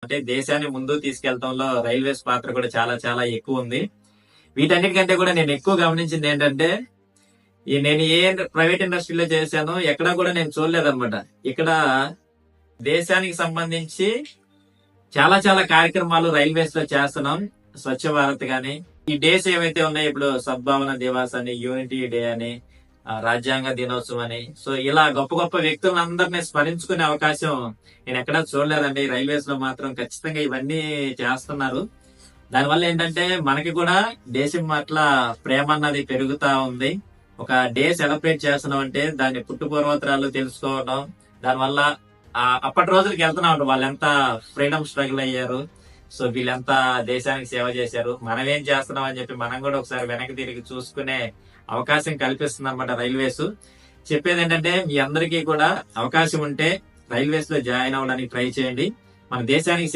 అంటే దేశాన్ని ముందుకు తీసుకెళ్లడంలో రైల్వేస్ పాత్ర కూడా చాలా చాలా ఎక్కువ ఉంది. వీటన్నిటికంటే కూడా నేను ఎక్కువ గమనించింది ఏంటంటే, నేను ఏ ప్రైవేట్ ఇండస్ట్రీలో చేశానో ఎక్కడా కూడా నేను చూడలేదన్నమాట. ఇక్కడ దేశానికి సంబంధించి చాలా చాలా కార్యక్రమాలు రైల్వేస్ లో చేస్తున్నాం. స్వచ్ఛ భారత్ గాని, ఈ డేస్ ఏవైతే ఉన్నాయో ఇప్పుడు సద్భావన దివాస్ అని, యూనిటీ డే అని, రాజ్యాంగ దినోత్సవం అని, సో ఇలా గొప్ప గొప్ప వ్యక్తులందరినీ స్మరించుకునే అవకాశం నేను ఎక్కడా చూడలేదండి. రైల్వేస్ లో మాత్రం ఖచ్చితంగా ఇవన్నీ చేస్తున్నారు. దానివల్ల ఏంటంటే మనకి కూడా దేశం పట్ల ప్రేమ అన్నది పెరుగుతా ఉంది. ఒక డే సెలబ్రేట్ చేస్తున్నాం అంటే దాని పుట్టు పూర్వోత్తరాలు తెలుసుకోవడం, దానివల్ల అప్పటి రోజులకి వెళ్తున్నాం. వాళ్ళు ఎంత ఫ్రీడమ్ స్ట్రగుల్ అయ్యారు, సో వీళ్ళంతా దేశానికి సేవ చేశారు, మనం ఏం చేస్తున్నాం అని చెప్పి మనం కూడా ఒకసారి వెనక్కి తిరిగి చూసుకునే అవకాశం కల్పిస్తుంది అనమాట రైల్వేస్. చెప్పేది ఏంటంటే మీ అందరికీ కూడా అవకాశం ఉంటే రైల్వేస్ లో జాయిన్ అవ్వడానికి ట్రై చేయండి. మన దేశానికి